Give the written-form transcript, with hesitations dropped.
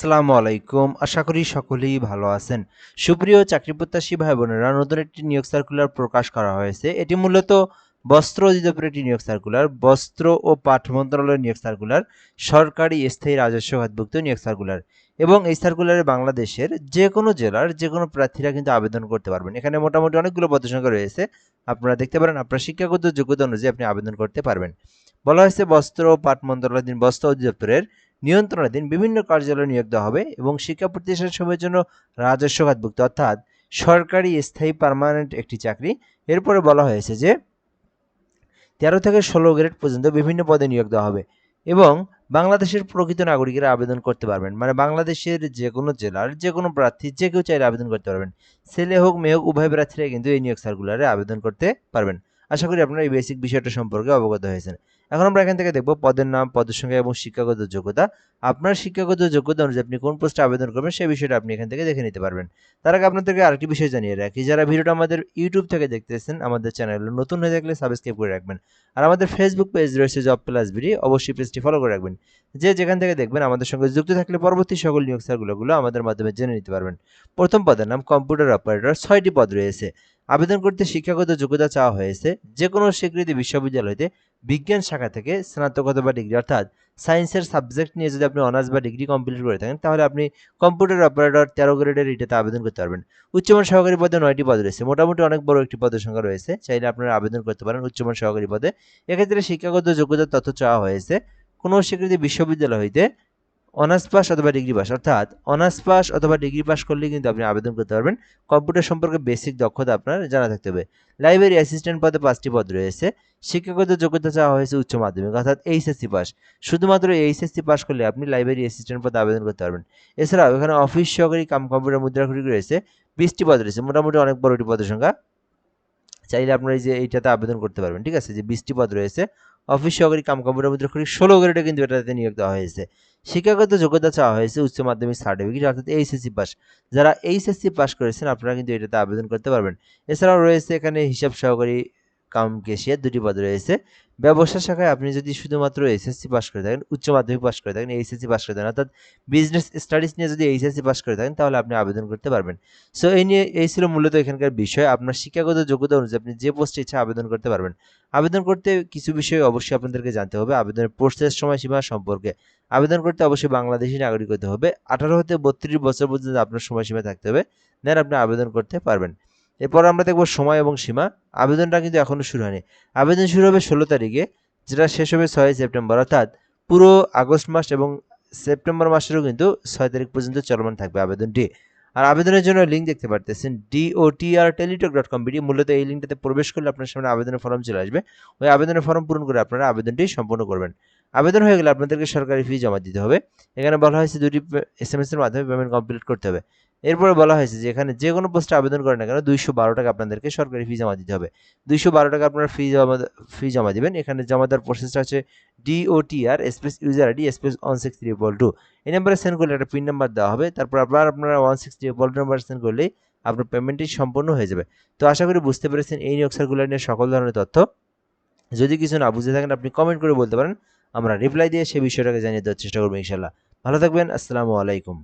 আসসালামু আলাইকুম। আশা করি সকলেই ভালো আছেন। সুপ্রিয় চাকরিপ্রত্যাশী ভাই বোনেরা, নতুন একটি নিয়োগ সার্কুলার প্রকাশ করা হয়েছে। এটি মূলত বস্ত্র অধিদপ্তরের একটি নিয়োগ সার্কুলার, বস্ত্র ও পাট মন্ত্রণালয়ের নিয়োগ সার্কুলার, সরকারি স্থায়ী রাজস্ব খাতভুক্ত নিয়োগ সার্কুলার। এবং এই সার্কুলারে বাংলাদেশের যে কোনো জেলার যে কোনো প্রার্থীরা কিন্তু আবেদন করতে পারবেন। এখানে মোটামুটি অনেকগুলো পদসংখ্যা রয়েছে। আপনারা দেখতে পারেন আপনার শিক্ষাগত যোগ্যতা অনুযায়ী আপনি আবেদন করতে পারবেন। বলা হয়েছে বস্ত্র ও পাট মন্ত্রণালয়াধীন বস্ত্র অধিদপ্তরের নিয়ন্ত্রণাধীন বিভিন্ন কার্যালয়ে নিয়োগ দেওয়া হবে এবং শিক্ষা প্রতিষ্ঠান সময়ের জন্য রাজস্ব খাতভুক্ত অর্থাৎ সরকারি স্থায়ী পার্মানেন্ট একটি চাকরি। এরপরে বলা হয়েছে যে 13 থেকে 16 গ্রেড পর্যন্ত বিভিন্ন পদে নিয়োগ দেওয়া হবে এবং বাংলাদেশের প্রকৃত নাগরিকেরা আবেদন করতে পারবেন। মানে বাংলাদেশের যে কোনো জেলার যে কোনো প্রার্থী যে কেউ চাইলে আবেদন করতে পারবেন। ছেলে হোক মেয়ে হোক উভয় প্রার্থীরা কিন্তু এই নিয়োগ সার্কুলারে আবেদন করতে পারবেন। আশা করি আপনারা এই বেসিক বিষয়টা সম্পর্কে অবগত হয়েছেন। এখন আমরা এখান থেকে দেখব পদের নাম, পদের সংখ্যা এবং শিক্ষাগত যোগ্যতা। আপনার শিক্ষাগত যোগ্যতা অনুযায়ী আপনি কোন পোস্টে আবেদন করবেন সেই বিষয়টা আপনি এখান থেকে দেখে নিতে পারবেন। তার আগে আপনাদেরকে আরেকটি বিষয় জানিয়ে রাখি, যারা ভিডিওটা আমাদের ইউটিউব থেকে দেখতেছেন আমাদের চ্যানেলে নতুন হয়ে থাকলে সাবস্ক্রাইব করে রাখবেন। আর আমাদের ফেসবুক পেজ রয়েছে জব প্লাস বিডি, অবশ্যই পেজটি ফলো করে রাখবেন। যে যেখান থেকে দেখবেন আমাদের সঙ্গে যুক্ত থাকলে পরবর্তী সকল নিয়োগ সার্কুলারগুলো আমাদের মাধ্যমে জেনে নিতে পারবেন। প্রথম পদের নাম কম্পিউটার অপারেটর, 6টি পদ রয়েছে। আবেদন করতে শিক্ষাগত যোগ্যতা চাওয়া হয়েছে যে কোনো স্বীকৃতি বিশ্ববিদ্যালয় হতে বিজ্ঞান শাখা থেকে স্নাতক অথবা ডিগ্রি অর্থাৎ সায়েন্সের সাবজেক্ট নিয়ে যদি আপনি অনার্স বা ডিগ্রি কমপ্লিট করে থাকেন তাহলে আপনি কম্পিউটার অপারেটর 13 গ্রেডের এটাতে আবেদন করতে পারবেন। উচ্চমান সহকারী পদে 9টি পদ রয়েছে, মোটামুটি অনেক বড় একটি পদের সংখ্যা রয়েছে, চাইলে আপনারা আবেদন করতে পারেন উচ্চমান সহকারী পদে। এক্ষেত্রে শিক্ষাগত যোগ্যতার তথ্য চাওয়া হয়েছে কোনো স্বীকৃতি বিশ্ববিদ্যালয় হইতে অনার্স পাস অথবা ডিগ্রি পাস অর্থাৎ অনার্স পাস অথবা ডিগ্রি পাস করলে কিন্তু আপনি আবেদন করতে পারবেন। কম্পিউটার সম্পর্কে বেসিক দক্ষতা আপনার জানা থাকতে হবে। লাইব্রেরি অ্যাসিস্ট্যান্ট পদে 5টি পদ রয়েছে। শিক্ষাগত যোগ্যতা চাওয়া হয়েছে উচ্চ মাধ্যমিক অর্থাৎ এইচএসসি পাস। শুধুমাত্র এইচএসসি পাস করলে আপনি লাইব্রেরি অ্যাসিস্ট্যান্ট পদে আবেদন করতে পারবেন। এছাড়াও এখানে অফিস সহকারী কাম কম্পিউটার মুদ্রাক্ষরিক রয়েছে, 20টি পদ রয়েছে, মোটামুটি অনেক বড় একটি পদের সংখ্যা। চাইলে আপনারা এই যে এইটাতে আবেদন করতে পারবেন। ঠিক আছে, যে 20টি পদ রয়েছে অফিস সহকারী কাম কম্পিউটার মুদ্রাক্ষরিক 16 গ্রেডে কিন্তু এটাতে নিয়োগ দেওয়া হয়েছে। শিক্ষাগত যোগ্যতা চাওয়া হয়েছে উচ্চ মাধ্যমিক সার্টিফিকেট অর্থাৎ এইচএসসি পাস। যারা এইচএসসি পাস করেছেন আপনারা কিন্তু এটাতে আবেদন করতে পারবেন। এছাড়াও রয়েছে এখানে হিসাব সহকারী কাম কেশিয়ার 2টি পদ রয়েছে। ব্যবসা শাখায় আপনি যদি শুধুমাত্র এসএসসি পাস করে থাকেন, উচ্চ মাধ্যমিক পাস করে থাকেন, এইচএসসি পাস করে থাকেন অর্থাৎ বিজনেস স্টাডিজ নিয়ে যদি এইচএসসি পাস করে থাকেন তাহলে আপনি আবেদন করতে পারবেন। সো এই ছিল মূলত এখানকার বিষয়। আপনার শিক্ষাগত যোগ্যতা অনুযায়ী আপনি যে পোস্টে ইচ্ছা আবেদন করতে পারবেন। আবেদন করতে কিছু বিষয় অবশ্যই আপনাদেরকে জানতে হবে আবেদনের প্রসেস সময়সীমা সম্পর্কে। আবেদন করতে অবশ্যই বাংলাদেশী নাগরিক হতে হবে। 18 হতে 32 বছর পর্যন্ত আপনার সময়সীমা থাকতে হবে, দেন আপনি আবেদন করতে পারবেন। এরপর আমরা দেখব সময় এবং সীমা। আবেদনটা কিন্তু এখনো শুরু হয়নি। আবেদন শুরু হবে 16 তারিখে, যেটা শেষ হবে 6 সেপ্টেম্বর অর্থাৎ পুরো আগস্ট মাস এবং সেপ্টেম্বর মাসেরও কিন্তু 6 তারিখ পর্যন্ত চলমান থাকবে আবেদনটি। আর আবেদনের জন্য লিঙ্ক দেখতে পারতেছেন dotr.teletalk.com/bd। মূলত এই লিঙ্কটাতে প্রবেশ করলে আপনার সামনে আবেদনের ফর্ম চলে আসবে। ওই আবেদনের ফর্ম পূরণ করে আপনারা আবেদনটি সম্পন্ন করবেন। আবেদন হয়ে গেলে আপনাদেরকে সরকারি ফি জমা দিতে হবে। এখানে বলা হয়েছে 2টি এসএমএস এর মাধ্যমে পেমেন্ট কমপ্লিট করতে হবে। এরপরে বলা হয়েছে যে এখানে যে কোনো পোস্টে আবেদন করেন না কেন 212 টাকা আপনাদেরকে সরকারি ফি জমা দিতে হবে। 212 টাকা আপনারা ফি জমা দিবেন। এখানে জমা দেওয়ার প্রসেসটা হচ্ছে DOTR space user ID space 16322। এই নাম্বারে সেন্ড করলে একটা পিন নাম্বার দেওয়া হবে। তারপর আপনারা 163 নাম্বার সেন্ড করলেই আপনার পেমেন্টটি সম্পন্ন হয়ে যাবে। তো আশা করি বুঝতে পেরেছেন এই নিয়োগ সার্কুলার নিয়ে সকল ধরনের তথ্য। যদি কিছু না বুঝে থাকেন আপনি কমেন্ট করে বলতে পারেন, আমরা রিপ্লাই দিয়ে সেই বিষয়টাকে জানিয়ে দেওয়ার চেষ্টা করবো ইনশাল্লাহ। ভালো থাকবেন, আসসালামু আলাইকুম।